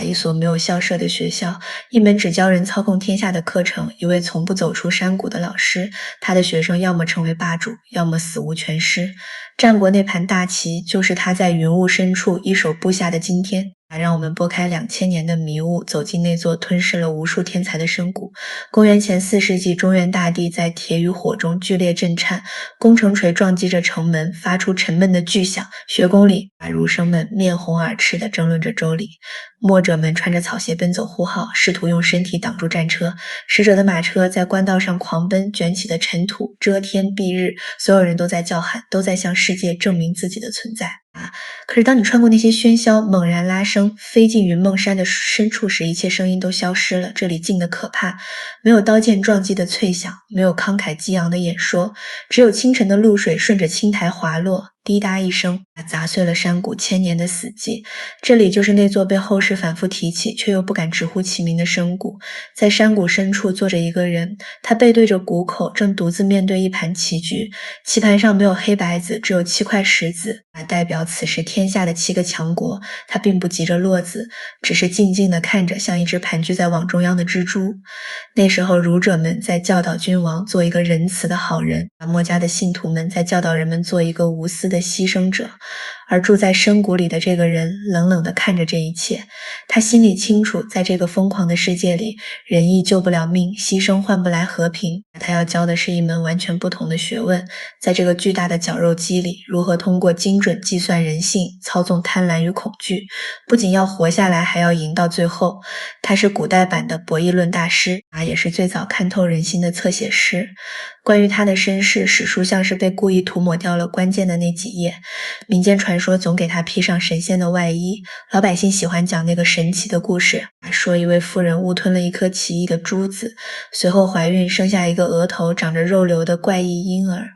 一所没有校舍的学校，一门只教人操控天下的课程，一位从不走出山谷的老师，他的学生要么成为霸主，要么死无全尸。战国那盘大棋，就是他在云雾深处一手布下的惊天。让我们拨开2000年的迷雾，走进那座吞噬了无数天才的深谷。公元前4世纪，中原大地在铁与火中剧烈震颤，攻城锤撞击着城门，发出沉闷的巨响。学宫里，儒生们面红耳赤地争论着周礼。墨者们穿着草鞋奔走呼号，试图用身体挡住战车。使者的马车在官道上狂奔，卷起的尘土遮天蔽日，所有人都在叫喊，都在向世界证明自己的存在。可是当你穿过那些喧嚣，猛然拉升，飞进云梦山的深处时，一切声音都消失了。这里静得可怕，没有刀剑撞击的脆响，没有慷慨激昂的演说，只有清晨的露水顺着青苔滑落，滴答一声，砸碎了山谷千年的死寂。这里就是那座被后世反复提起却又不敢直呼其名的深谷。在山谷深处坐着一个人，他背对着谷口，正独自面对一盘棋局。棋盘上没有黑白子，只有7块石子，代表此时天下的7个强国。他并不急着落子，只是静静地看着，像一只盘踞在网中央的蜘蛛。那时候儒者们在教导君王做一个仁慈的好人，墨家的信徒们在教导人们做一个无私的牺牲者。而住在深谷里的这个人冷冷地看着这一切，他心里清楚，在这个疯狂的世界里，仁义救不了命，牺牲换不来和平。他要教的是一门完全不同的学问，在这个巨大的绞肉机里，如何通过精准计算人性，操纵贪婪与恐惧，不仅要活下来，还要赢到最后。他是古代版的博弈论大师，也是最早看透人心的侧写师。关于他的身世，史书像是被故意涂抹掉了关键的那几页，民间传说总给他披上神仙的外衣，老百姓喜欢讲那个神奇的故事，说一位妇人误吞了一颗奇异的珠子，随后怀孕生下一个额头长着肉瘤的怪异婴儿，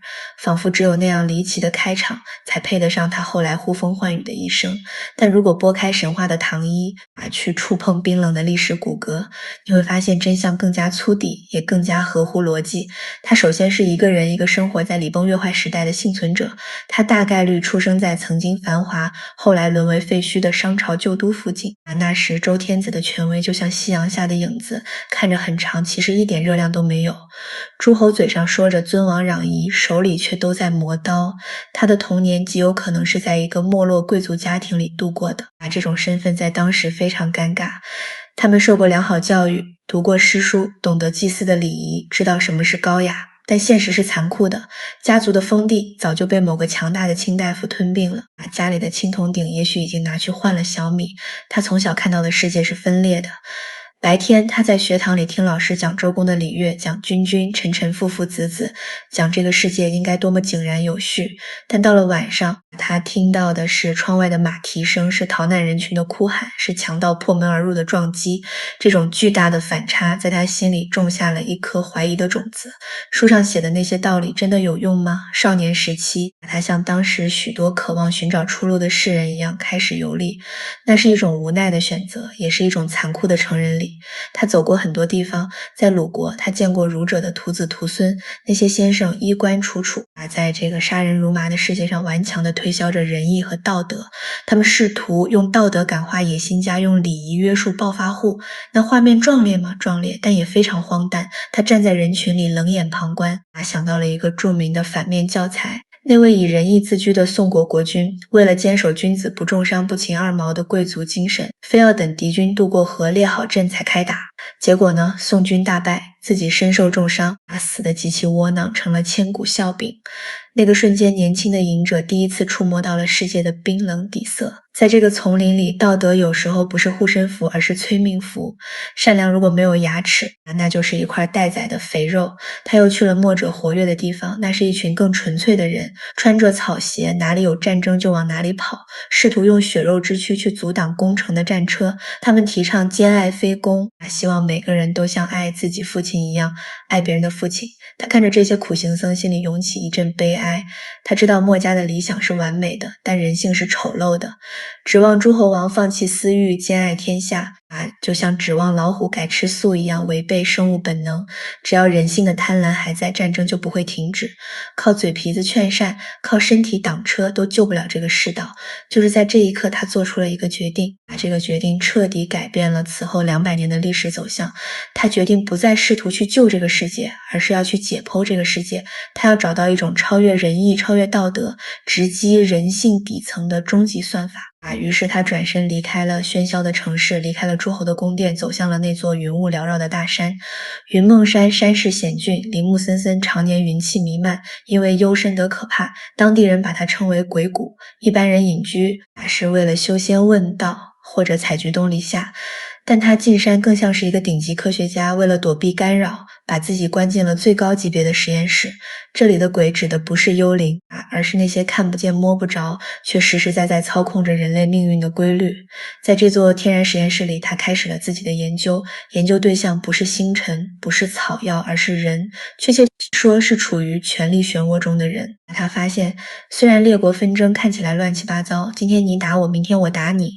仿佛只有那样离奇的开场才配得上他后来呼风唤雨的一生。但如果拨开神话的糖衣，去触碰冰冷的历史骨骼，你会发现真相更加粗砥，也更加合乎逻辑。他首先是一个人，一个生活在礼崩乐坏时代的幸存者，他大概率出生在曾经繁华，后来沦为废墟的商朝旧都附近。那时周天子的权威就像夕阳下的影子，看着很长，其实一点热量都没有。诸侯嘴上说着尊王攘夷，手里却都在磨刀。他的童年极有可能是在一个没落贵族家庭里度过的，这种身份在当时非常尴尬。他们受过良好教育，读过诗书，懂得祭祀的礼仪，知道什么是高雅。但现实是残酷的，家族的封地早就被某个强大的卿大夫吞并了，家里的青铜鼎也许已经拿去换了小米。他从小看到的世界是分裂的。白天他在学堂里听老师讲周公的礼乐，讲君君臣臣父父子子，讲这个世界应该多么井然有序。但到了晚上，他听到的是窗外的马蹄声，是逃难人群的哭喊，是强盗破门而入的撞击。这种巨大的反差在他心里种下了一颗怀疑的种子。书上写的那些道理真的有用吗？少年时期，他像当时许多渴望寻找出路的世人一样开始游历，那是一种无奈的选择，也是一种残酷的成人礼。他走过很多地方，在鲁国他见过儒者的徒子徒孙，那些先生衣冠楚楚，在这个杀人如麻的世界上顽强地推销着仁义和道德。他们试图用道德感化野心家，用礼仪约束暴发户。那画面壮烈吗？壮烈，但也非常荒诞。他站在人群里冷眼旁观，想到了一个著名的反面教材。那位以仁义自居的宋国国君，为了坚守君子不重伤不擒二毛的贵族精神，非要等敌军渡过河列好阵才开打。结果呢，宋军大败，自己身受重伤，死得极其窝囊，成了千古笑柄。那个瞬间，年轻的隐者第一次触摸到了世界的冰冷底色。在这个丛林里，道德有时候不是护身符，而是催命符。善良如果没有牙齿，那就是一块待宰的肥肉。他又去了墨者活跃的地方，那是一群更纯粹的人，穿着草鞋，哪里有战争就往哪里跑，试图用血肉之躯去阻挡攻城的战车。他们提倡兼爱非攻，希望每个人都像爱自己父亲一样爱别人的父亲。他看着这些苦行僧，心里涌起一阵悲哀。他知道墨家的理想是完美的，但人性是丑陋的。指望诸侯王放弃私欲，兼爱天下，就像指望老虎改吃素一样违背生物本能。只要人性的贪婪还在，战争就不会停止。靠嘴皮子劝善，靠身体挡车都救不了这个世道。就是在这一刻，他做出了一个决定，这个决定彻底改变了此后200年的历史走向。他决定不再试图去救这个世界，而是要去解剖这个世界。他要找到一种超越仁义、超越道德、直击人性底层的终极算法。于是他转身离开了喧嚣的城市，离开了诸侯的宫殿，走向了那座云雾缭绕的大山。云梦山山势险峻，林木森森，常年云气弥漫，因为幽深得可怕，当地人把它称为鬼谷。一般人隐居是为了修仙问道或者采菊东篱下，但他进山更像是一个顶级科学家，为了躲避干扰，把自己关进了最高级别的实验室。这里的鬼指的不是幽灵，而是那些看不见摸不着，却实实在在操控着人类命运的规律。在这座天然实验室里，他开始了自己的研究，研究对象不是星辰，不是草药，而是人，确切说是处于权力漩涡中的人。他发现，虽然列国纷争看起来乱七八糟，今天你打我，明天我打你，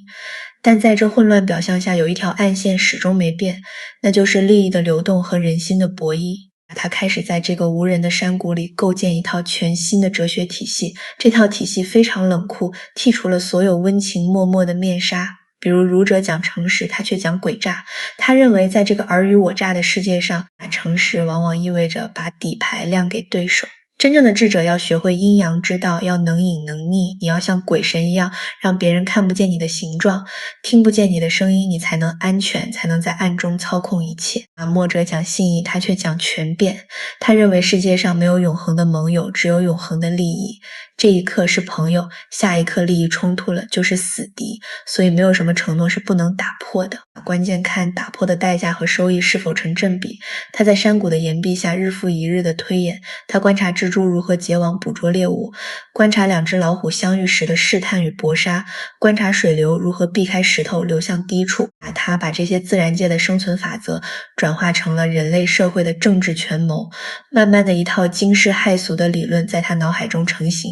但在这混乱表象下，有一条暗线始终没变，那就是利益的流动和人心的博弈。他开始在这个无人的山谷里构建一套全新的哲学体系，这套体系非常冷酷，剔除了所有温情脉脉的面纱。比如儒者讲诚实，他却讲诡诈。他认为在这个尔虞我诈的世界上，诚实往往意味着把底牌亮给对手。真正的智者要学会阴阳之道，要能隐能逆，你要像鬼神一样，让别人看不见你的形状，听不见你的声音，你才能安全，才能在暗中操控一切。墨者讲信义，他却讲权变。他认为世界上没有永恒的盟友，只有永恒的利益。这一刻是朋友，下一刻利益冲突了，就是死敌。所以没有什么承诺是不能打破的，关键看打破的代价和收益是否成正比。他在山谷的岩壁下日复一日的推演，他观察蜘蛛如何结网捕捉猎物，观察2只老虎相遇时的试探与搏杀，观察水流如何避开石头流向低处。他把这些自然界的生存法则转化成了人类社会的政治权谋，慢慢的一套惊世骇俗的理论在他脑海中成型。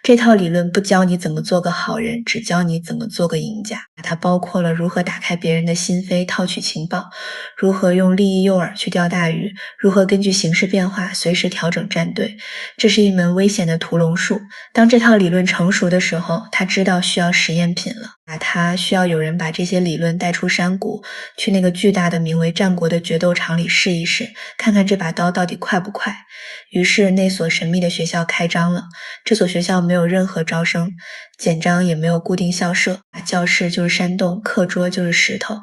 这套理论不教你怎么做个好人，只教你怎么做个赢家。它包括了如何打开别人的心扉套取情报，如何用利益诱饵去钓大鱼，如何根据形势变化随时调整战队。这是一门危险的屠龙术。当这套理论成熟的时候，他知道需要实验品了。他需要有人把这些理论带出山谷，去那个巨大的名为战国的决斗场里试一试，看看这把刀到底快不快。于是那所神秘的学校开张了。这所学校没有任何招生简章，也没有固定校舍，教室就是山洞，课桌就是石头。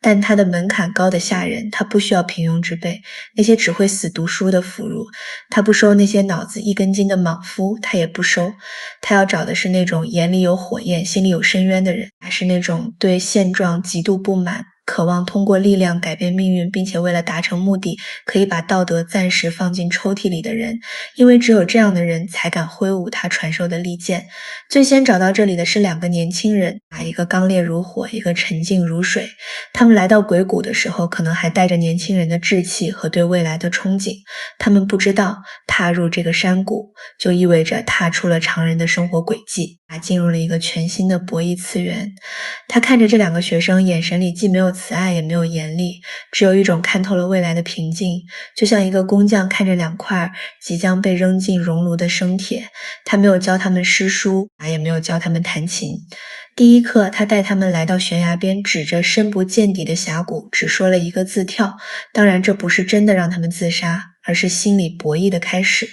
但它的门槛高得吓人，它不需要平庸之辈，那些只会死读书的腐儒，他不收那些脑子一根筋的莽夫，他也不收。他要找的是那种眼里有火焰，心里有深渊的人，还是那种对现状极度不满，渴望通过力量改变命运，并且为了达成目的，可以把道德暂时放进抽屉里的人。因为只有这样的人才敢挥舞他传授的利剑。最先找到这里的是2个年轻人，一个刚烈如火，一个沉静如水。他们来到鬼谷的时候，可能还带着年轻人的志气和对未来的憧憬。他们不知道，踏入这个山谷，就意味着踏出了常人的生活轨迹，进入了一个全新的博弈次元。他看着这2个学生，眼神里既没有慈爱，也没有严厉，只有一种看透了未来的平静，就像一个工匠看着2块即将被扔进熔炉的生铁。他没有教他们诗书，也没有教他们弹琴。第一课，他带他们来到悬崖边，指着深不见底的峡谷，只说了一个字：跳。当然，这不是真的让他们自杀，而是心理博弈的开始。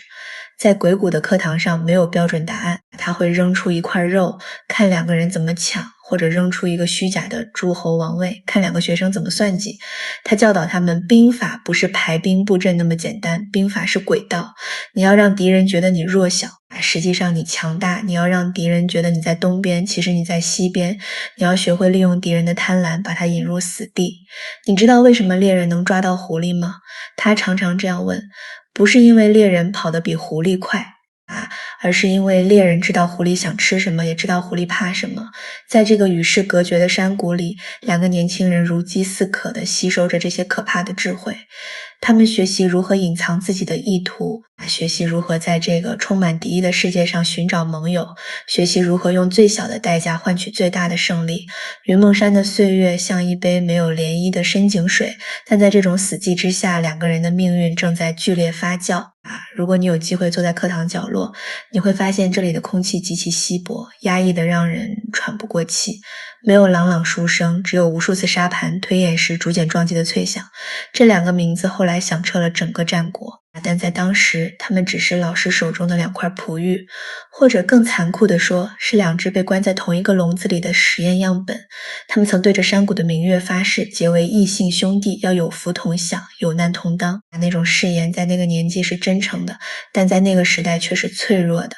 在鬼谷的课堂上没有标准答案，他会扔出一块肉，看2个人怎么抢，或者扔出一个虚假的诸侯王位，看2个学生怎么算计。他教导他们，兵法不是排兵布阵那么简单，兵法是诡道。你要让敌人觉得你弱小，实际上你强大。你要让敌人觉得你在东边，其实你在西边。你要学会利用敌人的贪婪，把他引入死地。你知道为什么猎人能抓到狐狸吗？他常常这样问，不是因为猎人跑得比狐狸快，而是因为猎人知道狐狸想吃什么，也知道狐狸怕什么。在这个与世隔绝的山谷里，两个年轻人如饥似渴地吸收着这些可怕的智慧。他们学习如何隐藏自己的意图，学习如何在这个充满敌意的世界上寻找盟友，学习如何用最小的代价换取最大的胜利。云梦山的岁月像一杯没有涟漪的深井水，但在这种死寂之下，两个人的命运正在剧烈发酵。如果你有机会坐在课堂角落，你会发现这里的空气极其稀薄，压抑得让人喘不过气。没有朗朗书声，只有无数次沙盘推演时逐渐撞击的脆响。这两个名字后来响彻了整个战国，但在当时，他们只是老师手中的两块璞玉，或者更残酷地说，是两只被关在同一个笼子里的实验样本。他们曾对着山谷的明月发誓，结为异姓兄弟，要有福同享，有难同当。那种誓言在那个年纪是真诚的，但在那个时代却是脆弱的。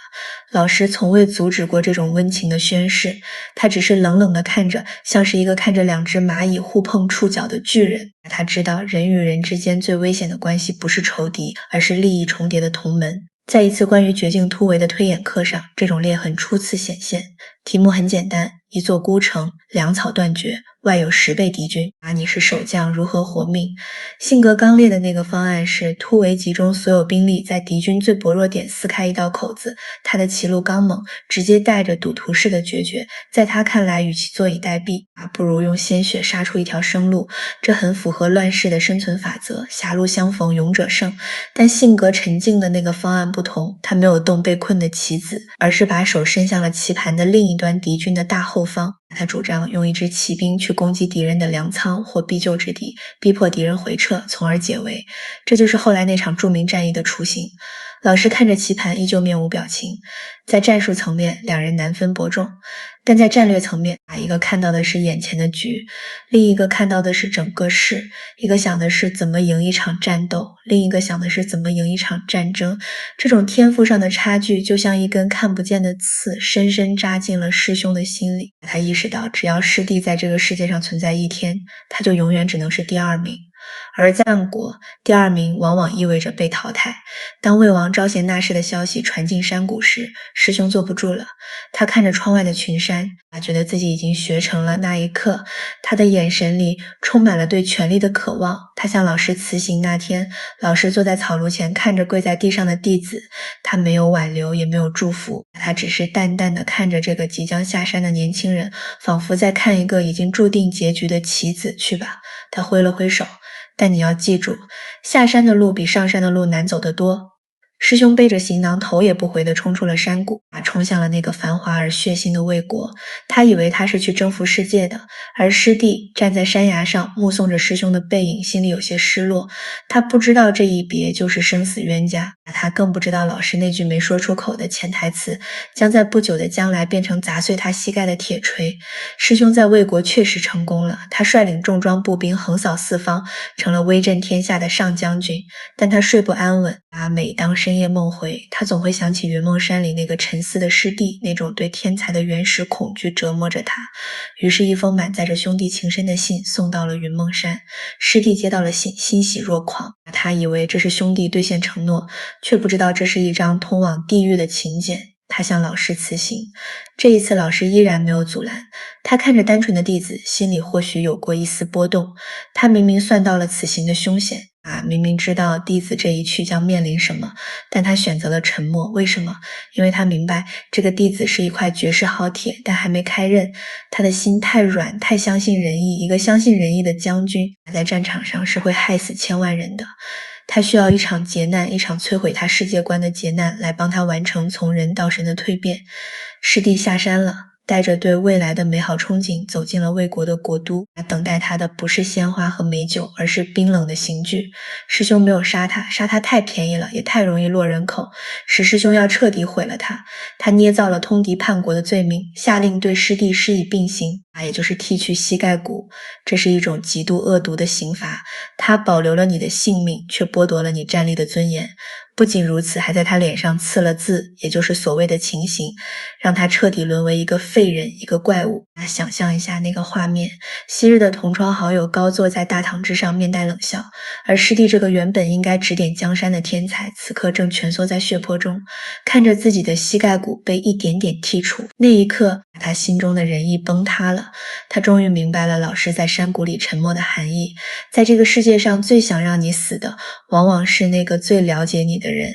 老师从未阻止过这种温情的宣誓，他只是冷冷地看着，像是一个看着两只蚂蚁互碰触角的巨人。他知道人与人之间最危险的关系不是仇敌，而是利益重叠的同门。在一次关于绝境突围的推演课上，这种裂痕初次显现。题目很简单，一座孤城，粮草断绝，外有10倍敌军，你是守将，如何活命？性格刚烈的那个方案是突围集中所有兵力，在敌军最薄弱点撕开一道口子。他的棋路刚猛，直接带着赌徒式的决绝，在他看来，与其坐以待毙，不如用鲜血杀出一条生路。这很符合乱世的生存法则，狭路相逢勇者胜。但性格沉静的那个方案不同，他没有动被困的棋子，而是把手伸向了棋盘的另一端敌军的大后方。他主张用一支骑兵去攻击敌人的粮仓或必救之地，逼迫敌人回撤，从而解围。这就是后来那场著名战役的雏形。老师看着棋盘依旧面无表情。在战术层面，两人难分伯仲，但在战略层面，一个看到的是眼前的局，另一个看到的是整个市。一个想的是怎么赢一场战斗，另一个想的是怎么赢一场战争。这种天赋上的差距就像一根看不见的刺，深深扎进了师兄的心里。他意识到，只要师弟在这个世界上存在一天，他就永远只能是第二名。而战国，第二名往往意味着被淘汰。当魏王招贤纳士的消息传进山谷时，师兄坐不住了。他看着窗外的群山，觉得自己已经学成了。那一刻，他的眼神里充满了对权力的渴望。他向老师辞行那天，老师坐在草庐前看着跪在地上的弟子，他没有挽留，也没有祝福，他只是淡淡地看着这个即将下山的年轻人，仿佛在看一个已经注定结局的棋子。去吧，他挥了挥手。但你要记住，下山的路比上山的路难走得多。师兄背着行囊，头也不回地冲出了山谷，冲向了那个繁华而血腥的魏国。他以为他是去征服世界的，而师弟站在山崖上，目送着师兄的背影，心里有些失落。他不知道这一别就是生死冤家，他更不知道老师那句没说出口的潜台词，将在不久的将来变成砸碎他膝盖的铁锤。师兄在魏国确实成功了，他率领重装步兵横扫四方，成了威震天下的上将军。但他睡不安稳，每当深夜梦回，他总会想起云梦山里那个沉思的师弟，那种对天才的原始恐惧折磨着他。于是，一封满载着兄弟情深的信送到了云梦山。师弟接到了信，欣喜若狂。他以为这是兄弟兑现承诺，却不知道这是一张通往地狱的请柬。他向老师辞行，这一次老师依然没有阻拦。他看着单纯的弟子，心里或许有过一丝波动。他明明算到了此行的凶险，明明知道弟子这一去将面临什么，但他选择了沉默。为什么？因为他明白这个弟子是一块绝世好铁，但还没开刃。他的心太软，太相信仁义。一个相信仁义的将军，在战场上是会害死千万人的。他需要一场劫难，一场摧毁他世界观的劫难，来帮他完成从人到神的蜕变。师弟下山了，带着对未来的美好憧憬走进了魏国的国都。等待他的不是鲜花和美酒，而是冰冷的刑具。师兄没有杀他，杀他太便宜了，也太容易落人口。石师兄要彻底毁了他。他捏造了通敌叛国的罪名，下令对师弟施以并刑，也就是剃去膝盖骨。这是一种极度恶毒的刑罚，它保留了你的性命，却剥夺了你站立的尊严。不仅如此，还在他脸上刺了字，也就是所谓的情形，让他彻底沦为一个废人，一个怪物。想象一下那个画面，昔日的同窗好友高坐在大堂之上，面带冷笑，而师弟这个原本应该指点江山的天才，此刻正蜷缩在血泊中，看着自己的膝盖骨被一点点剔除。那一刻，他心中的仁义崩塌了，他终于明白了老师在山谷里沉默的含义。在这个世界上，最想让你死的，往往是那个最了解你的人。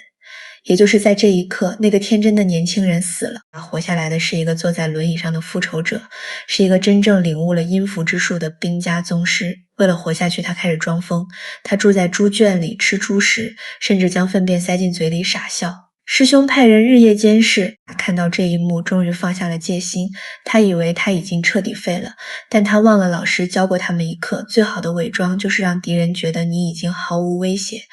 也就是在这一刻，那个天真的年轻人死了，活下来的是一个坐在轮椅上的复仇者，是一个真正领悟了阴符之术的兵家宗师。为了活下去，他开始装疯，他住在猪圈里吃猪食，甚至将粪便塞进嘴里傻笑。师兄派人日夜监视，看到这一幕，终于放下了戒心。他以为他已经彻底废了，但他忘了老师教过他们一课，最好的伪装就是让敌人觉得你已经毫无威胁。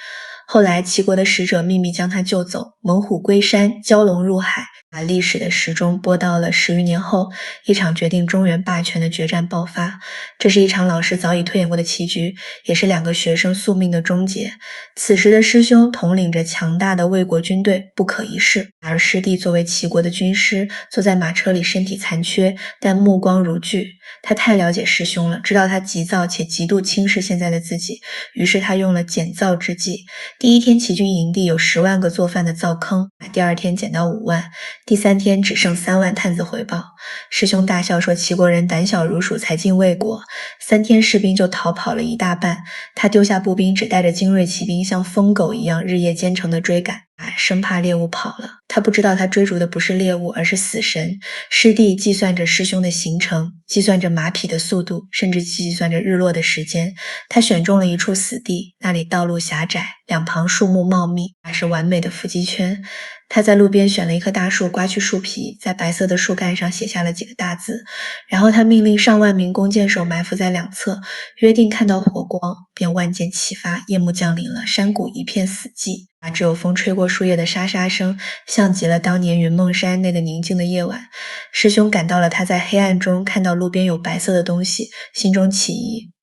后来齐国的使者秘密将他救走，猛虎归山，蛟龙入海，把历史的时钟拨到了10余年后，一场决定中原霸权的决战爆发。这是一场老师早已推演过的棋局，也是2个学生宿命的终结。此时的师兄统领着强大的魏国军队，不可一世，而师弟作为齐国的军师，坐在马车里，身体残缺，但目光如炬。他太了解师兄了，知道他急躁且极度轻视现在的自己，于是他用了减灶之计。第一天齐军营地有10万个做饭的灶坑，第2天减到5万，第3天只剩3万。探子回报，师兄大笑说齐国人胆小如鼠，才进魏国，3天士兵就逃跑了一大半。他丢下步兵，只带着精锐骑兵像疯狗一样日夜兼程的追赶，生怕猎物跑了。他不知道他追逐的不是猎物，而是死神。师弟计算着师兄的行程，计算着马匹的速度，甚至计算着日落的时间。他选中了一处死地，那里道路狭窄，两旁树木茂密，那是完美的伏击圈。他在路边选了一棵大树，刮去树皮，在白色的树干上写下了几个大字，然后他命令上万名弓箭手埋伏在两侧，约定看到火光便万箭齐发。夜幕降临了，山谷一片死寂，只有风吹过树叶的沙沙声，像极了当年云梦山那个宁静的夜晚。师兄感到了他在黑暗中看到路边有白色的东西，心中起疑。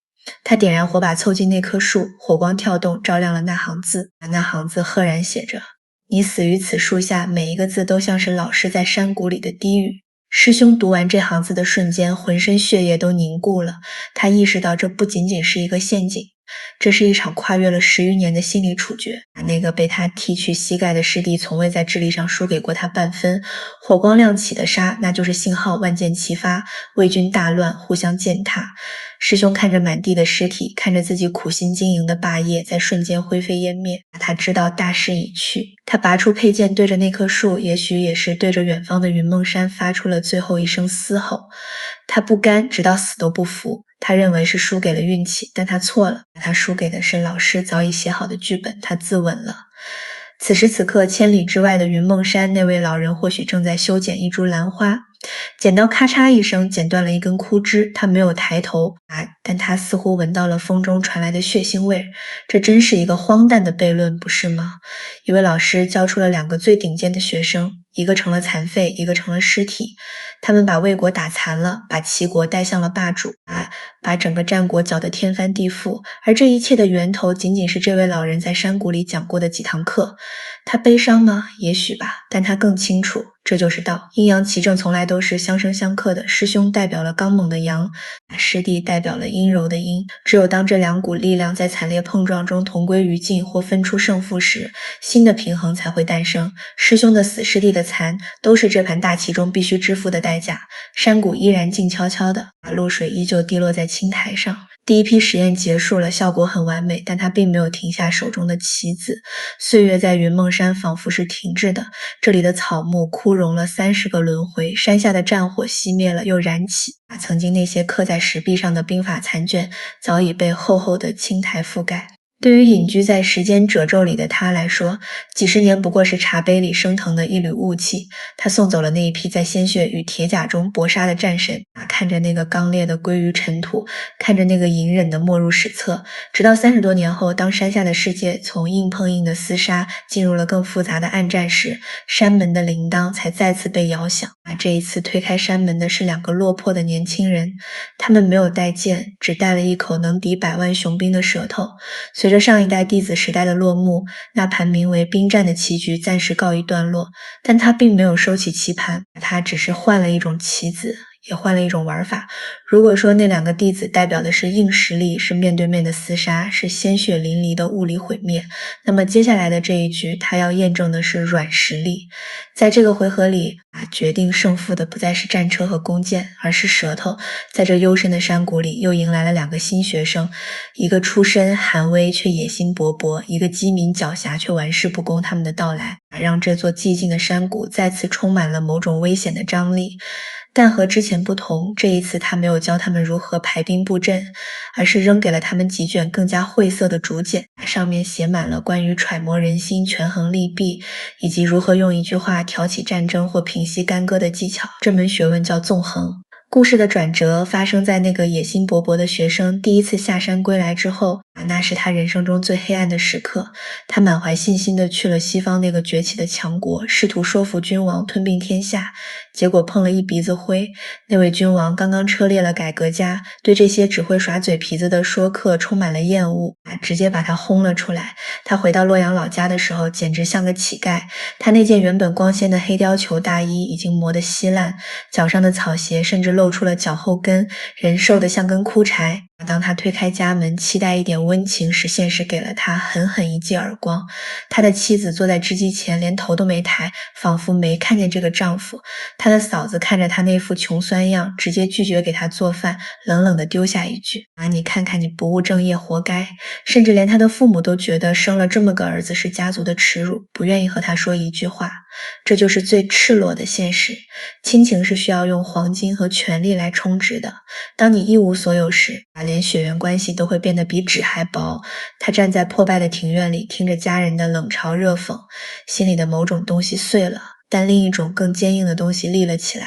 他点燃火把凑近那棵树，火光跳动，照亮了那行字。那行字赫然写着：你死于此树下，每一个字都像是老师在山谷里的低语。师兄读完这行字的瞬间，浑身血液都凝固了。他意识到这不仅仅是一个陷阱，这是一场跨越了10余年的心理处决。那个被他剃去膝盖的师弟从未在智力上输给过他半分。火光亮起的沙，那就是信号，万箭齐发，魏军大乱，互相践踏。师兄看着满地的尸体，看着自己苦心经营的霸业在瞬间灰飞烟灭，他知道大势已去。他拔出佩剑，对着那棵树，也许也是对着远方的云梦山，发出了最后一声嘶吼。他不甘，直到死都不服。他认为是输给了运气，但他错了，他输给的是老师早已写好的剧本。他自刎了。此时此刻，千里之外的云梦山，那位老人或许正在修剪一株兰花，剪刀咔嚓一声剪断了一根枯枝。他没有抬头，但他似乎闻到了风中传来的血腥味。这真是一个荒诞的悖论，不是吗？一位老师教出了2个最顶尖的学生，一个成了残废，一个成了尸体。他们把魏国打残了，把齐国带向了霸主，把整个战国搅得天翻地覆。而这一切的源头，仅仅是这位老人在山谷里讲过的几堂课。他悲伤吗？也许吧，但他更清楚，这就是道。阴阳奇正从来都是相生相克的，师兄代表了刚猛的阳，师弟代表了阴柔的阴。只有当这2股力量在惨烈碰撞中同归于尽或分出胜负时，新的平衡才会诞生。师兄的死，师弟的残，都是这盘大棋中必须支付的代价。山谷依然静悄悄的，露水依旧滴落在青苔上。第一批实验结束了，效果很完美，但他并没有停下手中的棋子。岁月在云梦山仿佛是停滞的，这里的草木枯荣了30个轮回，山下的战火熄灭了又燃起，曾经那些刻在石壁上的兵法残卷早已被厚厚的青苔覆盖。对于隐居在时间褶皱里的他来说，几十年不过是茶杯里升腾的一缕雾气。他送走了那一批在鲜血与铁甲中搏杀的战神，看着那个刚烈的归于尘土，看着那个隐忍的没入史册。直到30多年后，当山下的世界从硬碰硬的厮杀进入了更复杂的暗战时，山门的铃铛才再次被摇响。这一次推开山门的是2个落魄的年轻人，他们没有带剑，只带了一口能抵100万雄兵的舌头。随着着上一代弟子时代的落幕，那盘名为兵战的棋局暂时告一段落，但他并没有收起棋盘，他只是换了一种棋子，也换了一种玩法。如果说那2个弟子代表的是硬实力，是面对面的厮杀，是鲜血淋漓的物理毁灭，那么接下来的这一局，他要验证的是软实力。在这个回合里，决定胜负的不再是战车和弓箭，而是舌头。在这幽深的山谷里，又迎来了2个新学生，一个出身寒微却野心勃勃，一个机敏狡黠却玩世不恭。他们的到来，让这座寂静的山谷再次充满了某种危险的张力。但和之前不同，这一次他没有教他们如何排兵布阵，而是扔给了他们几卷更加晦涩的竹简，上面写满了关于揣摩人心、权衡利弊，以及如何用一句话挑起战争或平息干戈的技巧。这门学问叫纵横。故事的转折发生在那个野心勃勃的学生第一次下山归来之后，那是他人生中最黑暗的时刻。他满怀信心地去了西方那个崛起的强国，试图说服君王吞并天下，结果碰了一鼻子灰。那位君王刚刚车裂了改革家，对这些只会耍嘴皮子的说客充满了厌恶，直接把他轰了出来。他回到洛阳老家的时候，简直像个乞丐。他那件原本光鲜的黑貂裘大衣已经磨得稀烂，脚上的草鞋甚至露出了脚后跟，人瘦得像根枯柴。当他推开家门，期待一点温情时，现实给了他狠狠一记耳光。他的妻子坐在织机前，连头都没抬，仿佛没看见这个丈夫。他的嫂子看着他那副穷酸样，直接拒绝给他做饭，冷冷地丢下一句：你看看你不务正业，活该。甚至连他的父母都觉得生了这么个儿子是家族的耻辱，不愿意和他说一句话。这就是最赤裸的现实。亲情是需要用黄金和权力来充值的。当你一无所有时，连血缘关系都会变得比纸还薄。他站在破败的庭院里，听着家人的冷嘲热讽，心里的某种东西碎了，但另一种更坚硬的东西立了起来。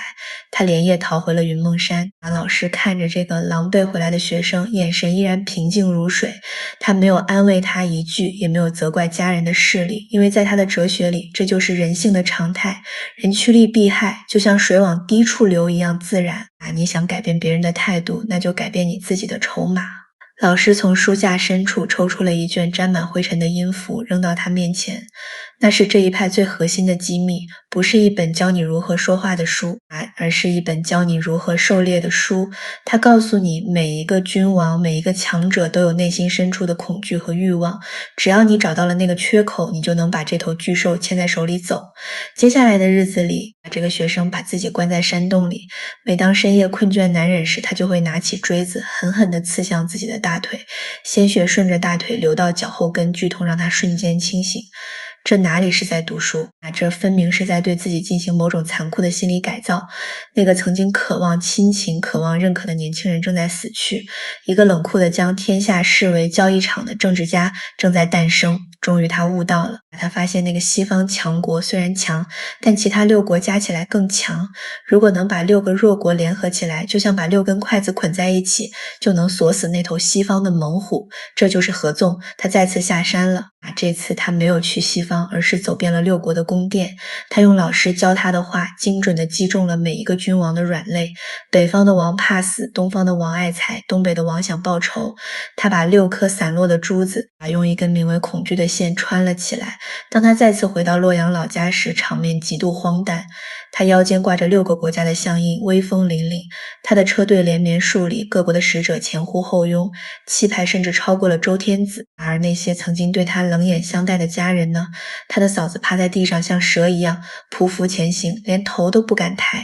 他连夜逃回了云梦山。老师看着这个狼狈回来的学生，眼神依然平静如水。他没有安慰他一句，也没有责怪家人的势力，因为在他的哲学里，这就是人性的常态。人趋利避害，就像水往低处流一样自然。你想改变别人的态度，那就改变你自己的筹码。老师从书架深处抽出了一卷沾满灰尘的音符，扔到他面前。那是这一派最核心的机密，不是一本教你如何说话的书，而是一本教你如何狩猎的书。它告诉你，每一个君王，每一个强者都有内心深处的恐惧和欲望，只要你找到了那个缺口，你就能把这头巨兽牵在手里走。接下来的日子里，这个学生把自己关在山洞里，每当深夜困倦难忍时，他就会拿起锥子狠狠地刺向自己的大腿，鲜血顺着大腿流到脚后跟，剧痛让他瞬间清醒。这哪里是在读书？这分明是在对自己进行某种残酷的心理改造。那个曾经渴望亲情、渴望认可的年轻人正在死去，一个冷酷的将天下视为交易场的政治家正在诞生。终于他悟到了，他发现那个西方强国虽然强，但其他6国加起来更强。如果能把6个弱国联合起来，就像把6根筷子捆在一起，就能锁死那头西方的猛虎。这就是合纵。他再次下山了。这次他没有去西方，而是走遍了6国的宫殿。他用老师教他的话，精准地击中了每一个君王的软肋。北方的王怕死，东方的王爱财，东北的王想报仇。他把6颗散落的珠子用一根名为恐惧的线穿了起来。当他再次回到洛阳老家时，场面极度荒诞。他腰间挂着6个国家的相印，威风凛凛。他的车队连绵数里，各国的使者前呼后拥，气派甚至超过了周天子。而那些曾经对他冷眼相待的家人呢？他的嫂子趴在地上像蛇一样匍匐前行，连头都不敢抬。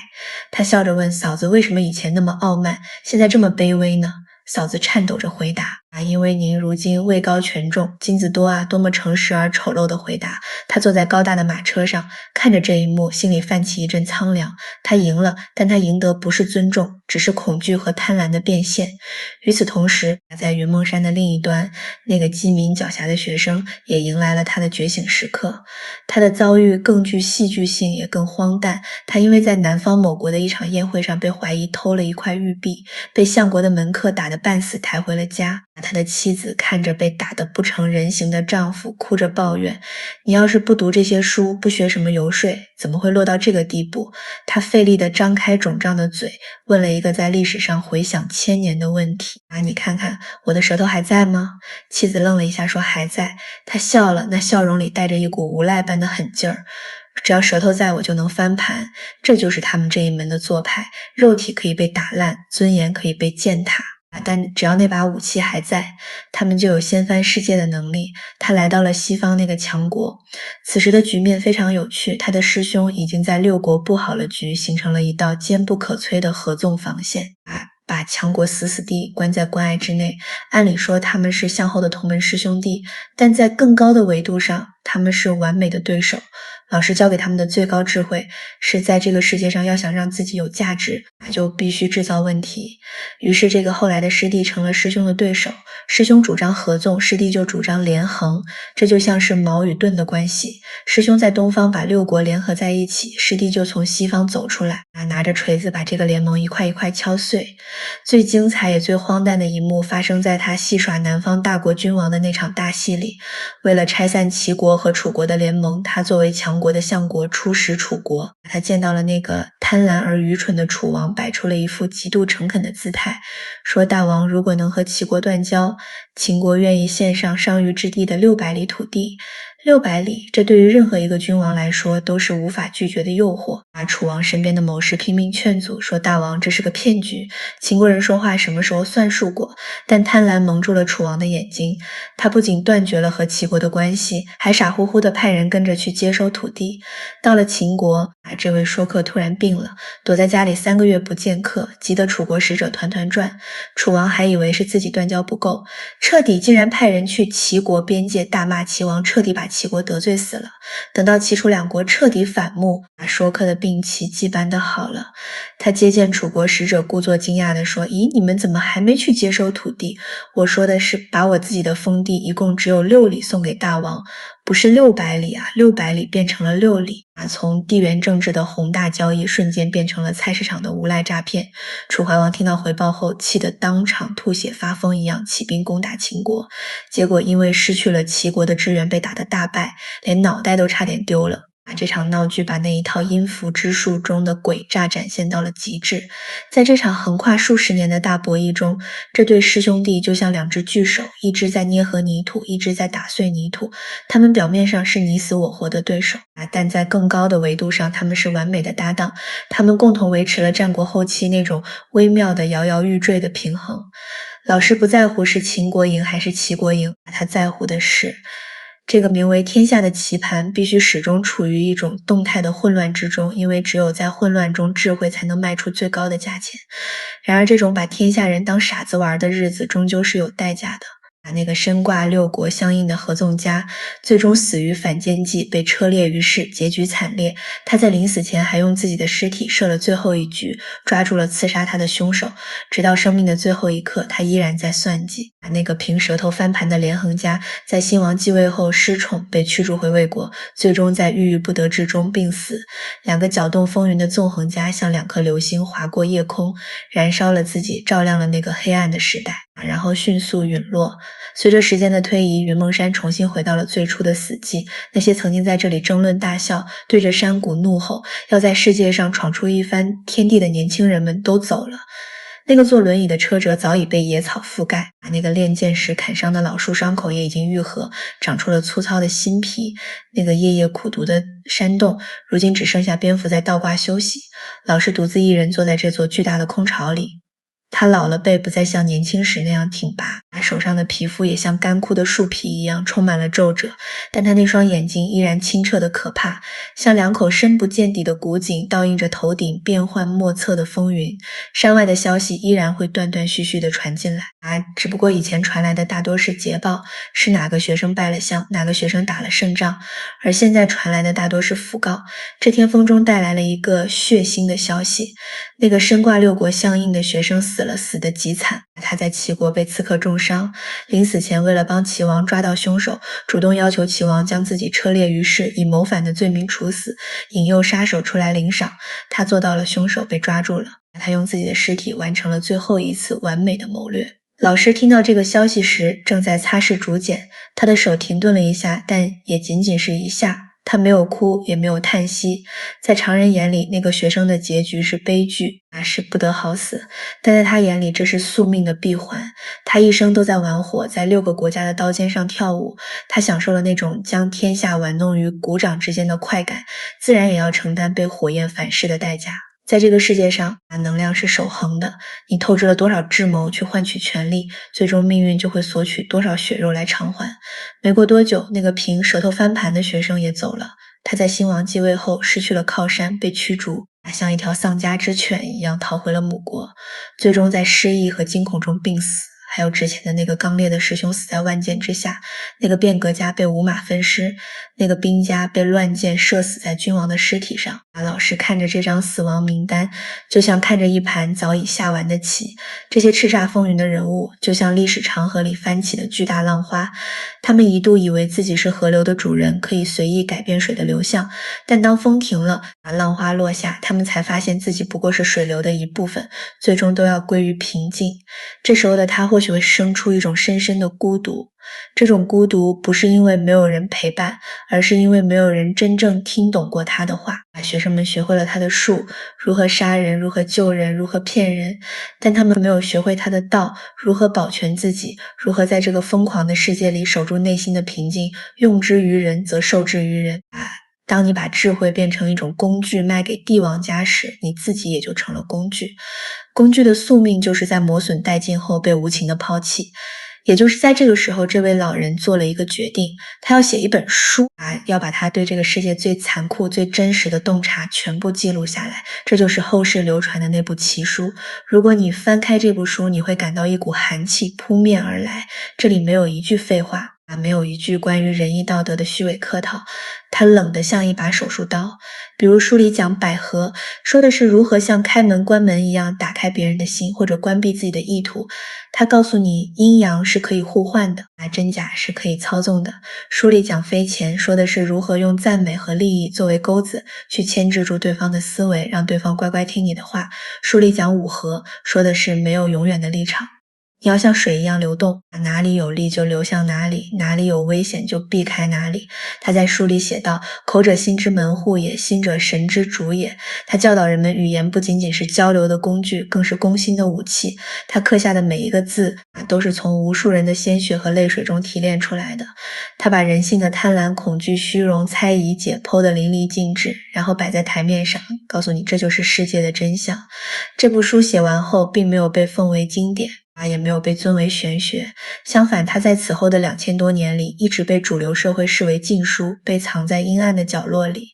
他笑着问嫂子，为什么以前那么傲慢，现在这么卑微呢？嫂子颤抖着回答，因为您如今位高权重，金子多啊。多么诚实而丑陋的回答。他坐在高大的马车上，看着这一幕，心里泛起一阵苍凉。他赢了，但他赢得不是尊重，只是恐惧和贪婪的变现。与此同时，在云梦山的另一端，那个机敏狡黠的学生也迎来了他的觉醒时刻。他的遭遇更具戏剧性，也更荒诞。他因为在南方某国的一场宴会上被怀疑偷了一块玉璧，被相国的门客打得半死，抬回了家。他的妻子看着被打得不成人形的丈夫，哭着抱怨：你要是不读这些书，不学什么游说，怎么会落到这个地步？他费力地张开肿胀的嘴，问了一个在历史上回响千年的问题：你看看，我的舌头还在吗？妻子愣了一下，说还在。他笑了，那笑容里带着一股无赖般的狠劲儿。只要舌头在，我就能翻盘。这就是他们这一门的做派，肉体可以被打烂，尊严可以被践踏。但只要那把武器还在，他们就有掀翻世界的能力。他来到了西方那个强国，此时的局面非常有趣，他的师兄已经在六国布好了局，形成了一道坚不可摧的合纵防线，把强国死死地关在关隘之内。按理说他们是向后的同门师兄弟，但在更高的维度上，他们是完美的对手。老师教给他们的最高智慧是在这个世界上要想让自己有价值，就必须制造问题。于是这个后来的师弟成了师兄的对手，师兄主张合纵，师弟就主张连横，这就像是矛与盾的关系。师兄在东方把六国联合在一起，师弟就从西方走出来，拿着锤子把这个联盟一块一块敲碎。最精彩也最荒诞的一幕发生在他戏耍南方大国君王的那场大戏里。为了拆散齐国和楚国的联盟，他作为强国的相国出使楚国，他见到了那个贪婪而愚蠢的楚王，摆出了一副极度诚恳的姿态，说大王如果能和齐国断交，秦国愿意献上上虞之地的600里土地。600里，这对于任何一个君王来说都是无法拒绝的诱惑。楚王身边的谋士拼命劝阻，说大王这是个骗局，秦国人说话什么时候算数过？但贪婪蒙住了楚王的眼睛，他不仅断绝了和齐国的关系，还傻乎乎地派人跟着去接收土地。到了秦国，这位说客突然病了，躲在家里3个月不见客，急得楚国使者团团转。楚王还以为是自己断交不够，彻底竟然派人去齐国边界大骂齐王，彻底把齐国得罪死了。等到齐楚两国彻底反目，说客的病奇迹般的好了。他接见楚国使者，故作惊讶地说：咦，你们怎么还没去接收土地？我说的是把我自己的封地一共只有6里送给大王，不是600里啊，600里变成了6里。从地缘政治的宏大交易瞬间变成了菜市场的无赖诈骗。楚怀王听到回报后，气得当场吐血发疯一样起兵攻打秦国，结果因为失去了齐国的支援被打得大败，连脑袋都差点丢了。这场闹剧把那一套阴符之术中的诡诈展现到了极致。在这场横跨数十年的大博弈中，这对师兄弟就像2只巨手，一只在捏合泥土，一只在打碎泥土。他们表面上是你死我活的对手，但在更高的维度上，他们是完美的搭档。他们共同维持了战国后期那种微妙的摇摇欲坠的平衡。老师不在乎是秦国赢还是齐国赢，他在乎的是这个名为天下的棋盘必须始终处于一种动态的混乱之中，因为只有在混乱中，智慧才能卖出最高的价钱。然而这种把天下人当傻子玩的日子终究是有代价的。那个身挂6国相应的合纵家最终死于反间计，被车裂于市，结局惨烈。他在临死前还用自己的尸体设了最后一局，抓住了刺杀他的凶手。直到生命的最后一刻，他依然在算计。那个凭舌头翻盘的连横家在新王继位后失宠，被驱逐回魏国，最终在郁郁不得志中病死。2个搅动风云的纵横家像2颗流星划过夜空，燃烧了自己，照亮了那个黑暗的时代，然后迅速陨落。随着时间的推移，云梦山重新回到了最初的死寂。那些曾经在这里争论大笑，对着山谷怒吼，要在世界上闯出一番天地的年轻人们都走了。那个坐轮椅的车辙早已被野草覆盖，那个练剑时砍伤的老树伤口也已经愈合，长出了粗糙的新皮。那个夜夜苦读的山洞，如今只剩下蝙蝠在倒挂休息。老师独自一人坐在这座巨大的空巢里。他老了，背不再像年轻时那样挺拔，手上的皮肤也像干枯的树皮一样充满了皱褶，但他那双眼睛依然清澈的可怕，像2口深不见底的古井，倒映着头顶变幻莫测的风云。山外的消息依然会断断续续地传进来，只不过以前传来的大多是捷报，是哪个学生拜了相，哪个学生打了胜仗，而现在传来的大多是讣告。这天风中带来了一个血腥的消息，那个身挂6国相印的学生死了，死得极惨。他在齐国被刺客重伤，临死前为了帮齐王抓到凶手，主动要求齐王将自己车裂于市，以谋反的罪名处死，引诱杀手出来领赏。他做到了，凶手被抓住了。他用自己的尸体完成了最后一次完美的谋略。老师听到这个消息时，正在擦拭竹简，他的手停顿了一下，但也仅仅是一下。他没有哭，也没有叹息。在常人眼里，那个学生的结局是悲剧，是不得好死。但在他眼里，这是宿命的闭环。他一生都在玩火，在6个国家的刀尖上跳舞。他享受了那种将天下玩弄于股掌之间的快感，自然也要承担被火焰反噬的代价。在这个世界上，能量是守恒的。你透支了多少智谋去换取权力，最终命运就会索取多少血肉来偿还。没过多久，那个凭舌头翻盘的学生也走了。他在新王继位后失去了靠山，被驱逐，像一条丧家之犬一样逃回了母国，最终在失意和惊恐中病死。还有之前的那个刚烈的师兄死在万箭之下，那个变革家被五马分尸，那个兵家被乱箭射死在君王的尸体上。老师看着这张死亡名单，就像看着一盘早已下完的棋。这些叱咤风云的人物，就像历史长河里翻起的巨大浪花。他们一度以为自己是河流的主人，可以随意改变水的流向，但当风停了，浪花落下，他们才发现自己不过是水流的一部分，最终都要归于平静。这时候的他或许会生出一种深深的孤独，这种孤独不是因为没有人陪伴，而是因为没有人真正听懂过他的话。学生们学会了他的术，如何杀人，如何救人，如何骗人，但他们没有学会他的道，如何保全自己，如何在这个疯狂的世界里守住内心的平静，用之于人则受之于人。当你把智慧变成一种工具卖给帝王家时，你自己也就成了工具。工具的宿命就是在磨损殆尽后被无情的抛弃。也就是在这个时候，这位老人做了一个决定，他要写一本书，要把他对这个世界最残酷、最真实的洞察全部记录下来。这就是后世流传的那部奇书。如果你翻开这部书，你会感到一股寒气扑面而来。这里没有一句废话，没有一句关于仁义道德的虚伪客套，它冷得像一把手术刀。比如书里讲百合，说的是如何像开门关门一样打开别人的心，或者关闭自己的意图。他告诉你阴阳是可以互换的，真假是可以操纵的。书里讲飞钱，说的是如何用赞美和利益作为钩子，去牵制住对方的思维，让对方乖乖听你的话。书里讲五合，说的是没有永远的立场。你要像水一样流动，哪里有利就流向哪里，哪里有危险就避开哪里。他在书里写道：口者心之门户也，心者神之主也。他教导人们，语言不仅仅是交流的工具，更是攻心的武器。他刻下的每一个字，都是从无数人的鲜血和泪水中提炼出来的。他把人性的贪婪、恐惧、虚荣、猜疑解剖得淋漓尽致，然后摆在台面上，告诉你这就是世界的真相。这部书写完后，并没有被奉为经典，也没有被尊为玄学。相反，他在此后的2000多年里，一直被主流社会视为禁书，被藏在阴暗的角落里。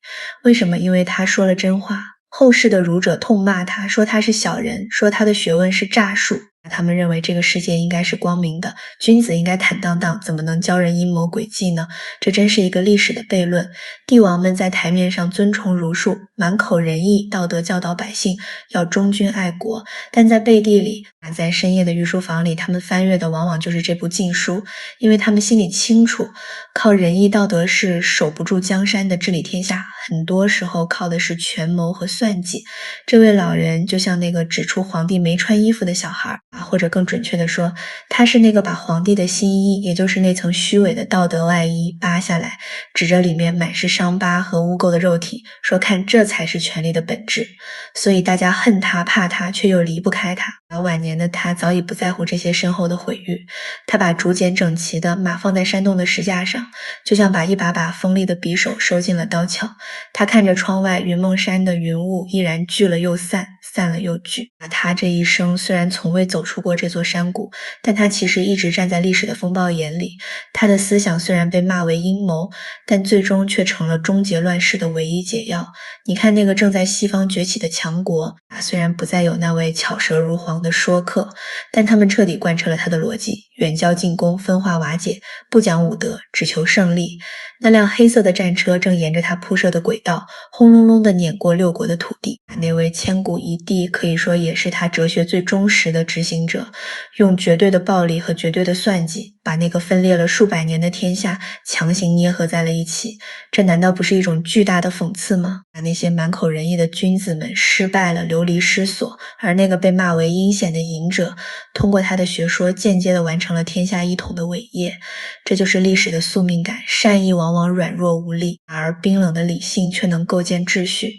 为什么？因为他说了真话。后世的儒者痛骂他，说他是小人，说他的学问是诈术。他们认为这个世界应该是光明的，君子应该坦荡荡，怎么能教人阴谋诡计呢？这真是一个历史的悖论。帝王们在台面上尊崇儒术，满口仁义道德，教导百姓要忠君爱国，但在背地里，在深夜的御书房里，他们翻阅的往往就是这部禁书，因为他们心里清楚，靠仁义道德是守不住江山的治理天下，很多时候靠的是权谋和算计。这位老人就像那个指出皇帝没穿衣服的小孩，或者更准确的说，他是那个把皇帝的新衣，也就是那层虚伪的道德外衣扒下来，指着里面满是伤疤和污垢的肉体，说看这才是权力的本质。所以大家恨他怕他，却又离不开他。晚年的他早已不在乎这些身后的毁誉，他把竹简整齐的码放在山洞的石架上，就像把一把把锋利的匕首收进了刀鞘。他看着窗外云梦山的云雾依然聚了又散，散了又聚。他这一生虽然从未走出过这座山谷，但他其实一直站在历史的风暴眼里。他的思想虽然被骂为阴谋，但最终却成了终结乱世的唯一解药。你看那个正在西方崛起的强国，虽然不再有那位巧舌如簧的说客，但他们彻底贯彻了他的逻辑，远交近攻，分化瓦解，不讲武德，只求胜利。那辆黑色的战车正沿着他铺设的轨道轰隆隆地碾过6国的土地。那位千古一帝可以说也是他哲学最忠实的执行者，用绝对的暴力和绝对的算计，把那个分裂了数百年的天下强行捏合在了一起。这难道不是一种巨大的讽刺吗？那些满口仁义的君子们失败了，流离失所，而那个被骂为阴险的隐者，通过他的学说间接地完成了天下一统的伟业。这就是历史的宿命感，善意往往软弱无力，而冰冷的理性却能构建秩序。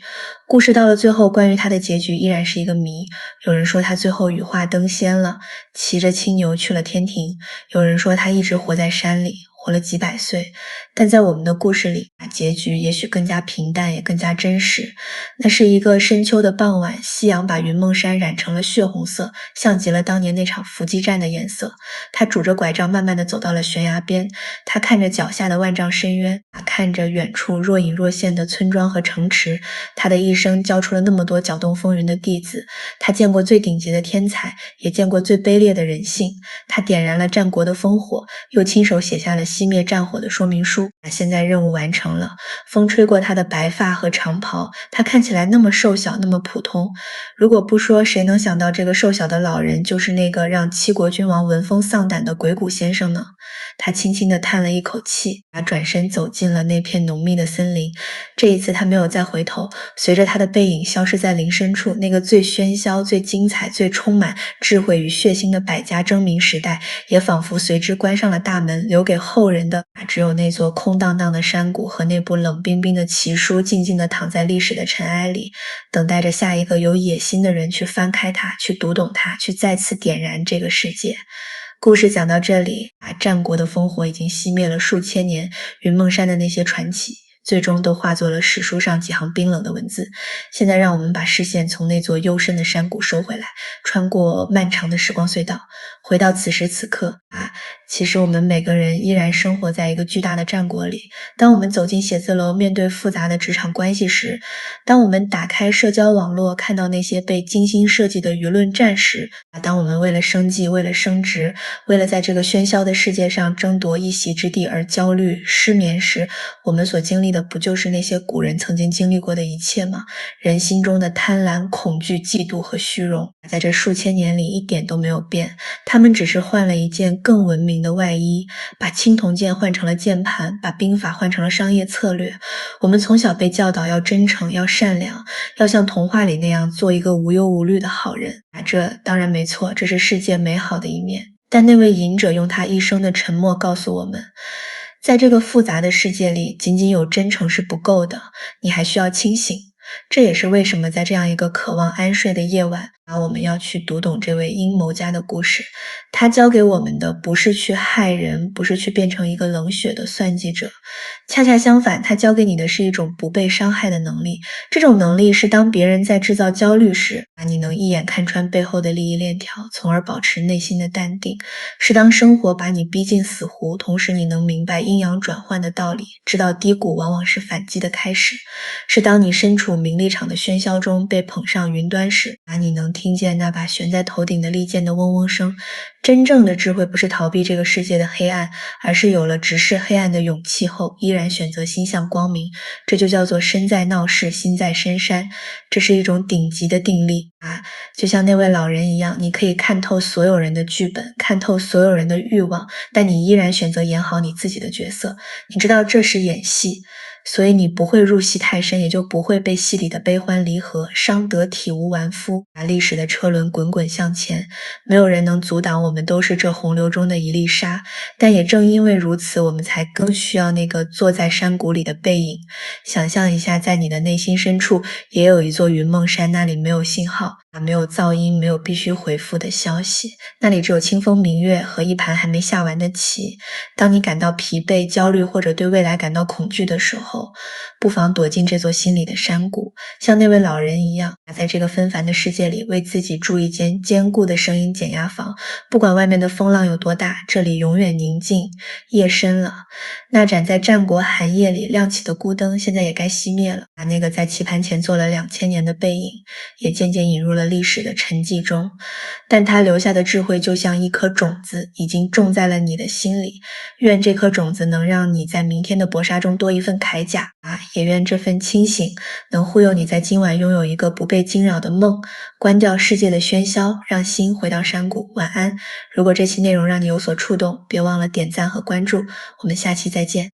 故事到了最后，关于他的结局依然是一个谜。有人说他最后羽化登仙了，骑着青牛去了天庭；有人说他一直活在山里，活了几百岁。但在我们的故事里，结局也许更加平淡，也更加真实。那是一个深秋的傍晚，夕阳把云梦山染成了血红色，像极了当年那场伏击战的颜色。他拄着拐杖慢慢地走到了悬崖边，他看着脚下的万丈深渊，看着远处若隐若现的村庄和城池。他的一生教出了那么多搅动风云的弟子，他见过最顶级的天才，也见过最卑劣的人性。他点燃了战国的烽火，又亲手写下了熄灭战火的说明书。现在任务完成了，风吹过他的白发和长袍，他看起来那么瘦小，那么普通。如果不说，谁能想到这个瘦小的老人就是那个让七国君王闻风丧胆的鬼谷先生呢？他轻轻地叹了一口气，转身走进了那片浓密的森林。这一次他没有再回头，随着他的背影消失在林深处，那个最喧嚣、最精彩、最充满智慧与血腥的百家争鸣时代，也仿佛随之关上了大门，留给后人的只有那座空荡荡的山谷和那部冷冰冰的奇书，静静地躺在历史的尘埃里，等待着下一个有野心的人去翻开它，去读懂它，去再次点燃这个世界。故事讲到这里，战国的烽火已经熄灭了数千年，云梦山的那些传奇最终都化作了史书上几行冰冷的文字。现在让我们把视线从那座幽深的山谷收回来，穿过漫长的时光隧道，回到此时此刻。其实我们每个人依然生活在一个巨大的战国里。当我们走进写字楼，面对复杂的职场关系时，当我们打开社交网络，看到那些被精心设计的舆论战时，当我们为了生计，为了升职，为了在这个喧嚣的世界上争夺一席之地而焦虑失眠时，我们所经历的不就是那些古人曾经经历过的一切吗？人心中的贪婪、恐惧、嫉妒和虚荣，在这数千年里一点都没有变，他们只是换了一件更文明的外衣，把青铜剑换成了键盘，把兵法换成了商业策略。我们从小被教导要真诚，要善良，要像童话里那样做一个无忧无虑的好人。这当然没错，这是世界美好的一面。但那位隐者用他一生的沉默告诉我们，在这个复杂的世界里，仅仅有真诚是不够的，你还需要清醒。这也是为什么在这样一个渴望安睡的夜晚，我们要去读懂这位阴谋家的故事。他教给我们的不是去害人，不是去变成一个冷血的算计者，恰恰相反，他教给你的是一种不被伤害的能力。这种能力是当别人在制造焦虑时，你能一眼看穿背后的利益链条，从而保持内心的淡定；是当生活把你逼进死胡，同时你能明白阴阳转换的道理，知道低谷往往是反击的开始；是当你身处名利场的喧嚣中被捧上云端时，你能听见那把悬在头顶的利剑的嗡嗡声。真正的智慧不是逃避这个世界的黑暗，而是有了直视黑暗的勇气后，依然选择心向光明。这就叫做身在闹市，心在深山。这是一种顶级的定力就像那位老人一样，你可以看透所有人的剧本，看透所有人的欲望，但你依然选择演好你自己的角色。你知道这是演戏，所以你不会入戏太深，也就不会被戏里的悲欢离合伤得体无完肤。历史的车轮滚滚向前，没有人能阻挡我们，都是这洪流中的一粒沙。但也正因为如此，我们才更需要那个坐在山谷里的背影。想象一下，在你的内心深处也有一座云梦山，那里没有信号，没有噪音，没有必须回复的消息，那里只有清风明月和一盘还没下完的棋。当你感到疲惫、焦虑或者对未来感到恐惧的时候，不妨躲进这座心里的山谷，像那位老人一样，在这个纷繁的世界里为自己筑一间坚固的声音减压房。不管外面的风浪有多大，这里永远宁静。夜深了，那盏在战国寒夜里亮起的孤灯，现在也该熄灭了。那个在棋盘前坐了2000年的背影，也渐渐引入了历史的沉寂中。但他留下的智慧，就像一颗种子，已经种在了你的心里。愿这颗种子能让你在明天的搏杀中多一份铠甲也愿这份清醒能忽悠你在今晚拥有一个不被惊扰的梦，关掉世界的喧嚣，让心回到山谷。晚安。如果这期内容让你有所触动，别忘了点赞和关注。我们下期再见。